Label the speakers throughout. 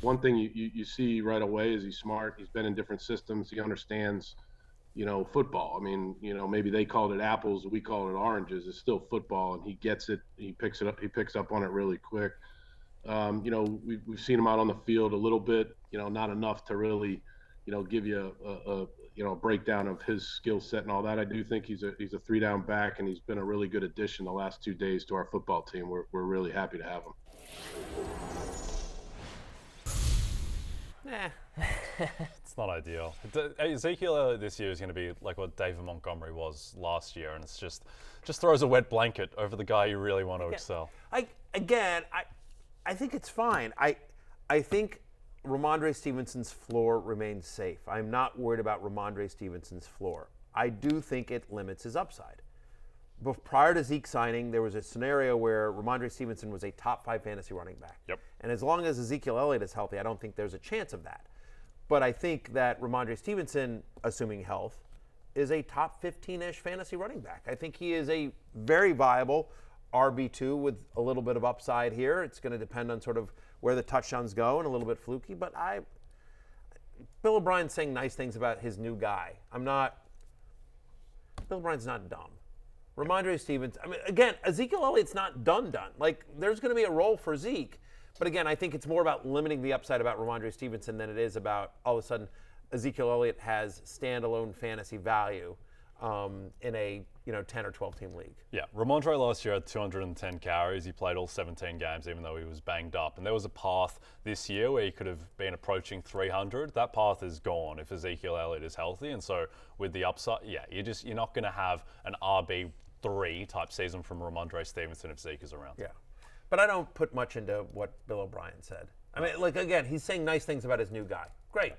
Speaker 1: one thing you see right away is he's smart. He's been in different systems. He understands, football. I mean, maybe they called it apples, we call it oranges. It's still football, and he gets it. He picks it up. He picks up on it really quick. We've seen him out on the field a little bit. Not enough to really, give you a breakdown of his skill set and all that. I do think he's a 3-down back, and he's been a really good addition the last 2 days to our football team. We're really happy to have him.
Speaker 2: It's not ideal. Ezekiel Elliott this year is going to be like what David Montgomery was last year, and it's just throws a wet blanket over the guy you really want to excel.
Speaker 3: I think it's fine. I think Ramondre Stevenson's floor remains safe. I'm not worried about Ramondre Stevenson's floor. I do think it limits his upside. But prior to Zeke signing, there was a scenario where Ramondre Stevenson was a top 5 fantasy running back.
Speaker 2: Yep.
Speaker 3: And as long as Ezekiel Elliott is healthy, I don't think there's a chance of that. But I think that Ramondre Stevenson, assuming health, is a top 15-ish fantasy running back. I think he is a very viable RB2 with a little bit of upside here. It's going to depend on sort of where the touchdowns go and a little bit fluky. But Bill O'Brien's saying nice things about his new guy. Bill O'Brien's not dumb. Ramondre Stevenson, again, Ezekiel Elliott's not done. Like, there's going to be a role for Zeke. But again, I think it's more about limiting the upside about Ramondre Stevenson than it is about all of a sudden Ezekiel Elliott has standalone fantasy value in a 10 or 12 team league.
Speaker 2: Yeah, Ramondre last year had 210 carries. He played all 17 games, even though he was banged up. And there was a path this year where he could have been approaching 300. That path is gone if Ezekiel Elliott is healthy. And so with the upside, you're not going to have an RB3 type season from Ramondre Stevenson if Zeke is around.
Speaker 3: Yeah. But I don't put much into what Bill O'Brien said. Again, he's saying nice things about his new guy. Great.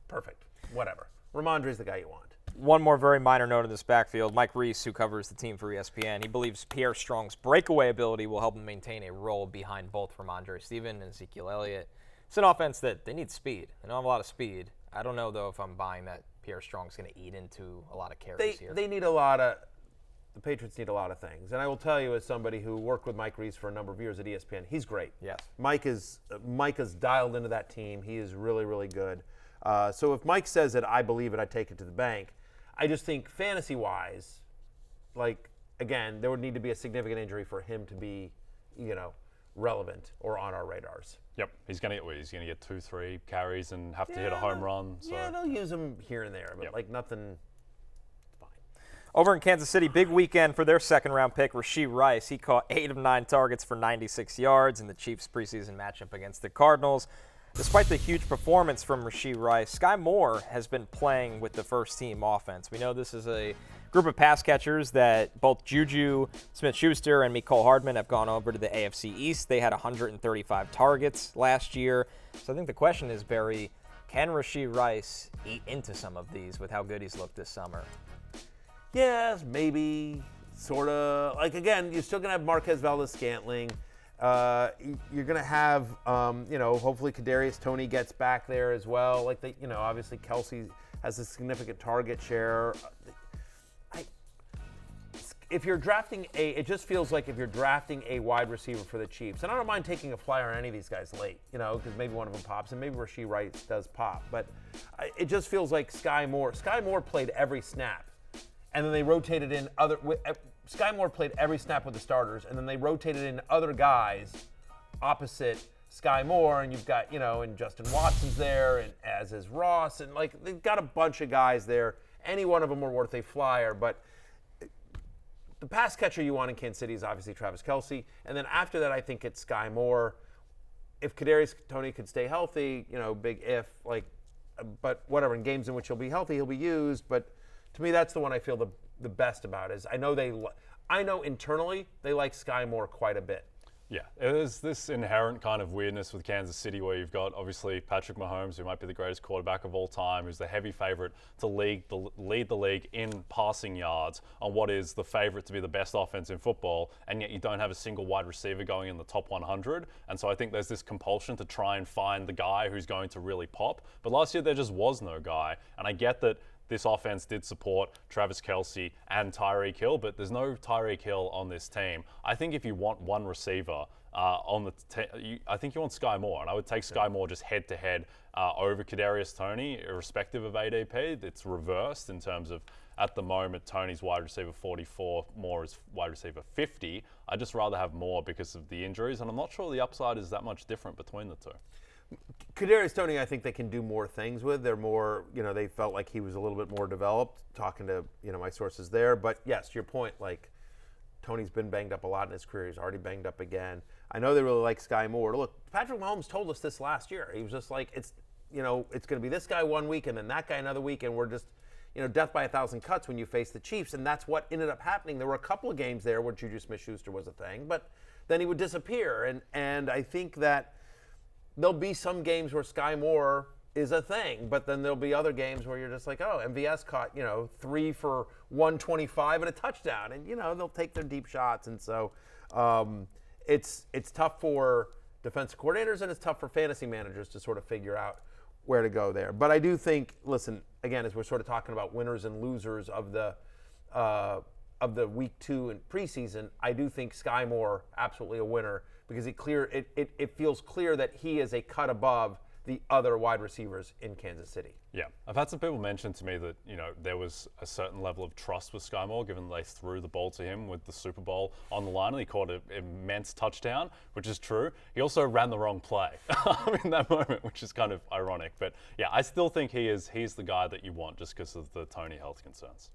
Speaker 3: Perfect. Whatever. Ramondre's the guy you want.
Speaker 4: One more very minor note in this backfield. Mike Reese, who covers the team for ESPN, he believes Pierre Strong's breakaway ability will help him maintain a role behind both Ramondre Stevenson and Ezekiel Elliott. It's an offense that they need speed. They don't have a lot of speed. I don't know, though, if I'm buying that Pierre Strong's going to eat into a lot of carries here.
Speaker 3: The Patriots need a lot of things. And I will tell you, as somebody who worked with Mike Reese for a number of years at ESPN, he's great.
Speaker 4: Yes.
Speaker 3: Mike is dialed into that team. He is really, really good. So if Mike says it, I believe it, I take it to the bank. I just think fantasy-wise, again, there would need to be a significant injury for him to be, relevant or on our radars.
Speaker 2: Yep, he's going to get 2-3 carries and have to hit a home run. So.
Speaker 3: Yeah, they'll use him here and there, but nothing.
Speaker 4: Over in Kansas City, big weekend for their second-round pick, Rashee Rice. He caught 8 of 9 targets for 96 yards in the Chiefs' preseason matchup against the Cardinals. Despite the huge performance from Rashee Rice, Sky Moore has been playing with the first-team offense. We know this is a group of pass catchers that both Juju Smith-Schuster and Mecole Hardman have gone over to the AFC East. They had 135 targets last year. So I think the question is, Barry, can Rashee Rice eat into some of these with how good he's looked this summer?
Speaker 3: Yes, maybe, sort of. Again, you're still going to have Marquez Valdes-Scantling. You're going to have, hopefully Kadarius Toney gets back there as well. Obviously Kelsey has a significant target share. If you're drafting it just feels like if you're drafting a wide receiver for the Chiefs, and I don't mind taking a flyer on any of these guys late, because maybe one of them pops, and maybe Rashee Rice does pop. But it just feels like Sky Moore played every snap. And then they rotated in Sky Moore played every snap with the starters, and then they rotated in other guys opposite Sky Moore, and you've got, and Justin Watson's there, and as is Ross, and they've got a bunch of guys there. Any one of them were worth a flyer, but the pass catcher you want in Kansas City is obviously Travis Kelce, and then after that, I think it's Sky Moore. If Kadarius Toney could stay healthy, big if, but whatever, in games in which he'll be healthy, he'll be used, but to me, that's the one I feel the best about. I know internally they like Sky Moore quite a bit.
Speaker 2: Yeah, there's this inherent kind of weirdness with Kansas City where you've got obviously Patrick Mahomes, who might be the greatest quarterback of all time, who's the heavy favorite to lead the league in passing yards on what is the favorite to be the best offense in football, and yet you don't have a single wide receiver going in the top 100. And so I think there's this compulsion to try and find the guy who's going to really pop. But last year there just was no guy, and I get that this offense did support Travis Kelce and Tyreek Hill, but there's no Tyreek Hill on this team. I think if you want one receiver on the I think you want Sky Moore, and I would take Sky Moore just head-to-head over Kadarius Toney, irrespective of ADP. It's reversed in terms of, at the moment, Toney's wide receiver 44, Moore is wide receiver 50. I'd just rather have Moore because of the injuries, and I'm not sure the upside is that much different between the two.
Speaker 3: Kadarius Toney, I think they can do more things with. They're more, they felt like he was a little bit more developed, talking to, my sources there. But yes, to your point, like, Toney's been banged up a lot in his career. He's already banged up again. I know they really like Sky Moore. Look, Patrick Mahomes told us this last year. He was just like, it's going to be this guy one week and then that guy another week, and we're just, death by 1,000 cuts when you face the Chiefs. And that's what ended up happening. There were a couple of games there where Juju Smith-Schuster was a thing, but then he would disappear. And I think that there'll be some games where Sky Moore is a thing, but then there'll be other games where you're just like, oh, MVS caught, 3 for 125 and a touchdown. And, they'll take their deep shots. And so it's tough for defensive coordinators, and it's tough for fantasy managers to sort of figure out where to go there. But I do think, listen, again, as we're sort of talking about winners and losers of the week 2 in preseason, I do think Sky Moore absolutely a winner, because it feels clear that he is a cut above the other wide receivers in Kansas City.
Speaker 2: Yeah, I've had some people mention to me that, there was a certain level of trust with Sky Moore, given they threw the ball to him with the Super Bowl on the line, and he caught an immense touchdown, which is true. He also ran the wrong play in that moment, which is kind of ironic. But yeah, I still think he's the guy that you want just because of the Toney health concerns.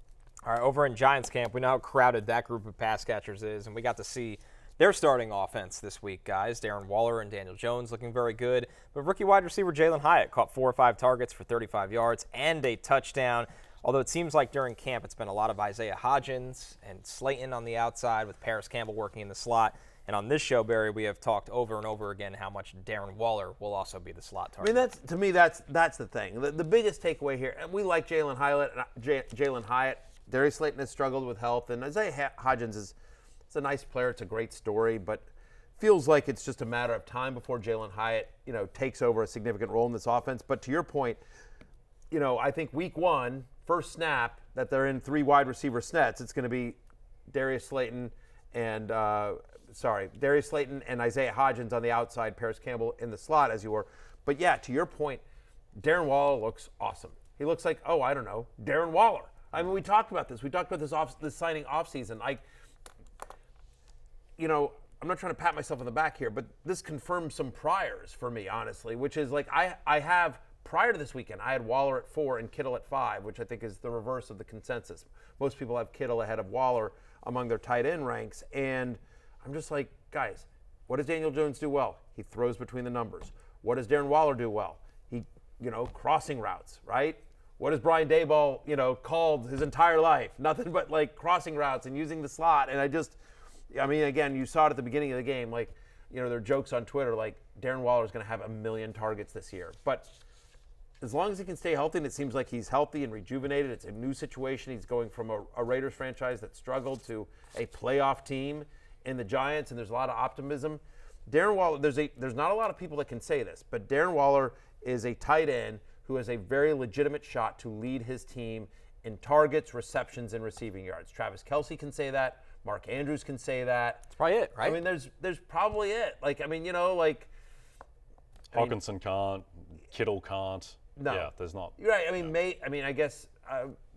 Speaker 4: All right, over in Giants camp, we know how crowded that group of pass catchers is, and we got to see their starting offense this week, guys. Darren Waller and Daniel Jones looking very good. But rookie wide receiver Jalen Hyatt caught 4 or 5 targets for 35 yards and a touchdown. Although it seems like during camp it's been a lot of Isaiah Hodgins and Slayton on the outside, with Paris Campbell working in the slot. And on this show, Barry, we have talked over and over again how much Darren Waller will also be the slot target.
Speaker 3: I mean, that's the thing. The biggest takeaway here, and we like Jalen Hyatt. Darius Slayton has struggled with health, and Isaiah Hodgins is a nice player. It's a great story, but feels like it's just a matter of time before Jalen Hyatt, takes over a significant role in this offense. But to your point, I think week 1, first snap that they're in 3 wide receiver sets, it's going to be Darius Slayton and Isaiah Hodgins on the outside, Paris Campbell in the slot, as you were. But yeah, to your point, Darren Waller looks awesome. He looks like, Darren Waller. I mean, we talked about this. We talked about this signing offseason. I'm not trying to pat myself on the back here, but this confirms some priors for me, honestly, which is like I have, prior to this weekend, I had Waller at 4 and Kittle at 5, which I think is the reverse of the consensus. Most people have Kittle ahead of Waller among their tight end ranks, and I'm just like, guys, what does Daniel Jones do well? He throws between the numbers. What does Darren Waller do well? He, crossing routes, right? What has Brian Daboll, called his entire life? Nothing but like crossing routes and using the slot. And again, you saw it at the beginning of the game. Like, there are jokes on Twitter like Darren Waller is going to have 1 million targets this year. But as long as he can stay healthy, and it seems like he's healthy and rejuvenated, it's a new situation. He's going from a Raiders franchise that struggled to a playoff team in the Giants, and there's a lot of optimism. Darren Waller, there's not a lot of people that can say this, but Darren Waller is a tight end who has a very legitimate shot to lead his team in targets, receptions, and receiving yards. Travis Kelce can say that. Mark Andrews can say that.
Speaker 4: That's probably it, right?
Speaker 3: I mean, there's probably it.
Speaker 2: Hawkinson can't. Kittle can't.
Speaker 3: No.
Speaker 2: Yeah, there's not.
Speaker 3: You're right. I guess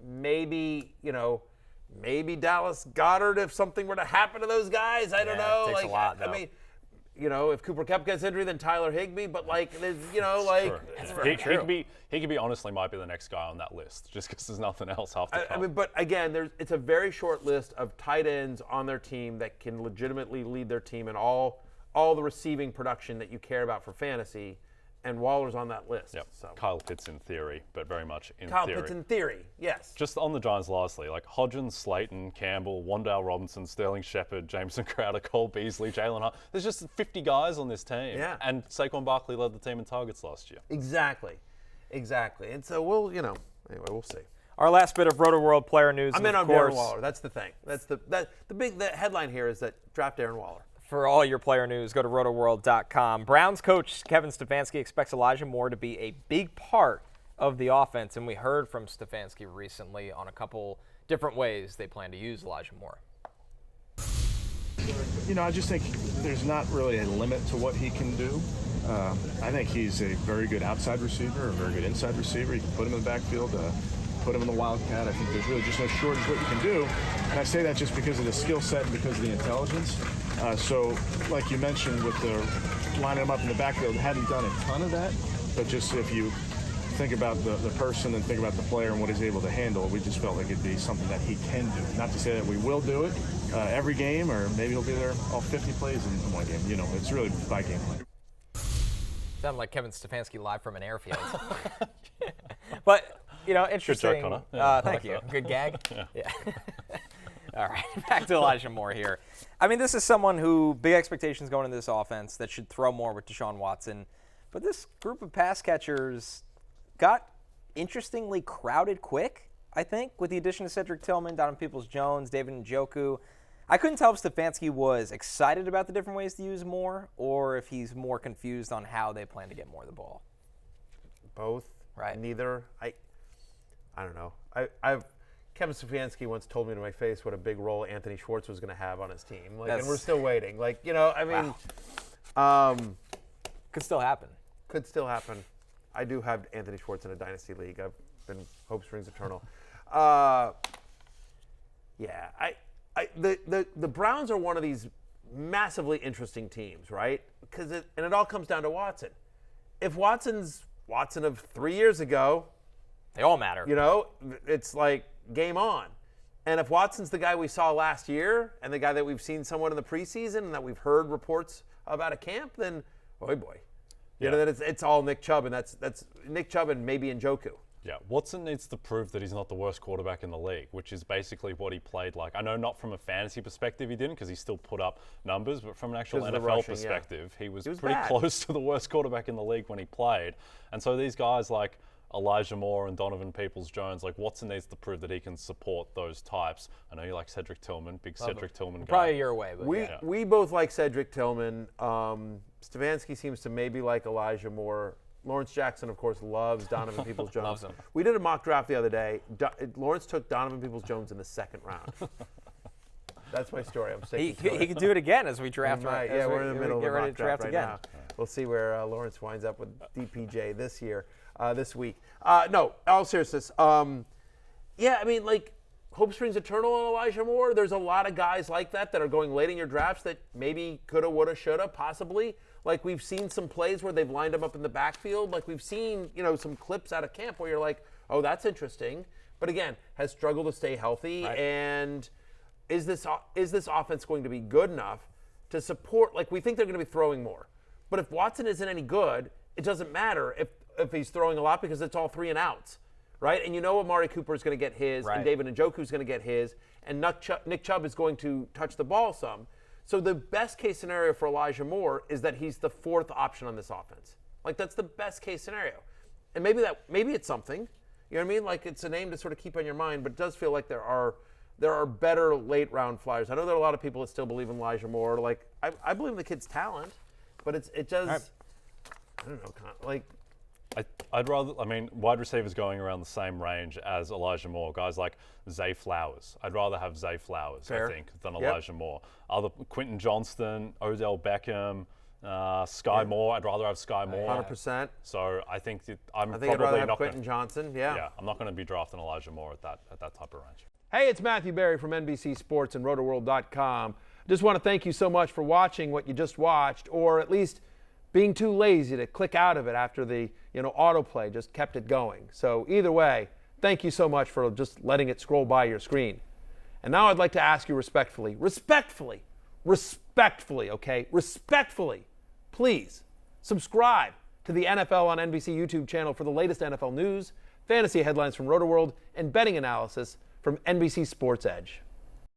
Speaker 3: maybe Dallas Goedert if something were to happen to those guys. I don't know.
Speaker 4: It takes a lot, though.
Speaker 3: If Cooper Kupp gets injured, then Tyler Higbee. But there's,
Speaker 2: It's very true. Higbee honestly might be the next guy on that list, just because there's nothing else half the time.
Speaker 3: But again, it's a very short list of tight ends on their team that can legitimately lead their team in all the receiving production that you care about for fantasy. And Waller's on that list.
Speaker 2: Yep.
Speaker 3: So.
Speaker 2: Kyle Pitts in theory, but very much in theory.
Speaker 3: Kyle Pitts in theory, yes.
Speaker 2: Just on the Giants lastly, like Hodgins, Slayton, Campbell, Wan'Dale Robinson, Sterling Shepard, Jameson Crowder, Cole Beasley, Jalen Hart. There's just 50 guys on this team.
Speaker 3: Yeah.
Speaker 2: And Saquon Barkley led the team in targets last year.
Speaker 3: Exactly. And so anyway, we'll see.
Speaker 4: Our last bit of Roto-World player news.
Speaker 3: I'm in on Darren Waller. That's the thing. That's the headline here is that draft Darren Waller.
Speaker 4: For all your player news, go to rotoworld.com. Browns coach Kevin Stefanski expects Elijah Moore to be a big part of the offense, and we heard from Stefanski recently on a couple different ways they plan to use Elijah Moore.
Speaker 5: I just think there's not really a limit to what he can do. I think he's a very good outside receiver, a very good inside receiver. You can put him in the backfield, put him in the wildcat. I think there's really just no shortage what you can do. And I say that just because of the skill set and because of the intelligence. So, like you mentioned, with the lining him up in the backfield, hadn't done a ton of that. But just if you think about the person and think about the player and what he's able to handle, we just felt like it'd be something that he can do. Not to say that we will do it every game, or maybe he'll be there all 50 plays in one game. It's really by game plan.
Speaker 4: Sounded like Kevin Stefanski live from an airfield. But, interesting.
Speaker 2: Good joke, Connor. Yeah,
Speaker 4: thank you. Good gag? Yeah. All right, back to Elijah Moore here. I mean, this is someone who, big expectations going into this offense, that should throw more with Deshaun Watson. But this group of pass catchers got interestingly crowded quick, I think, with the addition of Cedric Tillman, Donovan Peoples-Jones, David Njoku. I couldn't tell if Stefanski was excited about the different ways to use Moore or if he's more confused on how they plan to get Moore the ball.
Speaker 3: Both.
Speaker 4: Right.
Speaker 3: Neither. I don't know. Kevin Stefanski once told me to my face what a big role Anthony Schwartz was going to have on his team. And we're still waiting.
Speaker 4: Could still happen.
Speaker 3: Could still happen. I do have Anthony Schwartz in a dynasty league. I've been hope springs eternal. The Browns are one of these massively interesting teams, right? Because it all comes down to Watson. If Watson's Watson of 3 years ago,
Speaker 4: they all matter.
Speaker 3: It's like game on. And if Watson's the guy we saw last year and the guy that we've seen somewhat in the preseason and that we've heard reports about at camp, then boy. Then it's all Nick Chubb, and that's Nick Chubb and maybe Njoku.
Speaker 2: Yeah, Watson needs to prove that he's not the worst quarterback in the league, which is basically what he played like. I know not from a fantasy perspective he didn't, because he still put up numbers, but from an actual NFL perspective, he was pretty close to the worst quarterback in the league when he played. And so these guys like Elijah Moore and Donovan Peoples-Jones, like Watson needs to prove that he can support those types. I know you like Cedric Tillman, big Cedric Tillman guy.
Speaker 4: Probably a year away. But
Speaker 3: we both like Cedric Tillman. Stefanski seems to maybe like Elijah Moore. Lawrence Jackson, of course, loves Donovan Peoples-Jones.
Speaker 4: Loves him.
Speaker 3: We did a mock draft the other day. Lawrence took Donovan Peoples-Jones in the second round. That's my story. I'm sticking to it.
Speaker 4: He could do it again as we draft.
Speaker 3: We're in the middle of the mock draft right
Speaker 4: again.
Speaker 3: now. We'll see where Lawrence winds up with DPJ this week. No, all seriousness. Hope springs eternal on Elijah Moore. There's a lot of guys like that are going late in your drafts that maybe coulda, woulda, shoulda, possibly. Like we've seen some plays where they've lined him up in the backfield. Like we've seen, some clips out of camp where you're like, oh, that's interesting. But again, has struggled to stay healthy.
Speaker 4: Right.
Speaker 3: And is this offense going to be good enough to support? Like we think they're going to be throwing more. But if Watson isn't any good, it doesn't matter if he's throwing a lot because it's all 3 and outs. Right? And Amari Cooper is going to get his, and David Njoku is going to get his, and Nick Chubb is going to touch the ball some. So the best case scenario for Elijah Moore is that he's the 4th option on this offense. Like that's the best case scenario. And maybe it's something. You know what I mean? Like it's a name to sort of keep on your mind, but it does feel like there are better late round flyers. I know there are a lot of people that still believe in Elijah Moore. Like I believe in the kid's talent, but it does I don't know, like
Speaker 2: I'd rather, wide receivers going around the same range as Elijah Moore, guys like Zay Flowers. I'd rather have Zay Flowers, I think, than Elijah Moore. Quentin Johnston, Odell Beckham, Sky Moore. I'd rather have Sky Moore.
Speaker 3: 100%.
Speaker 2: So I think
Speaker 3: I'd rather have Quentin Johnson. Yeah,
Speaker 2: I'm not going to be drafting Elijah Moore at that type of range.
Speaker 3: Hey, it's Matthew Berry from NBC Sports and RotoWorld.com. Just want to thank you so much for watching what you just watched, or at least being too lazy to click out of it after the autoplay just kept it going. So either way, thank you so much for just letting it scroll by your screen. And now I'd like to ask you respectfully, please subscribe to the NFL on NBC YouTube channel for the latest NFL news, fantasy headlines from RotoWorld, and betting analysis from NBC Sports Edge.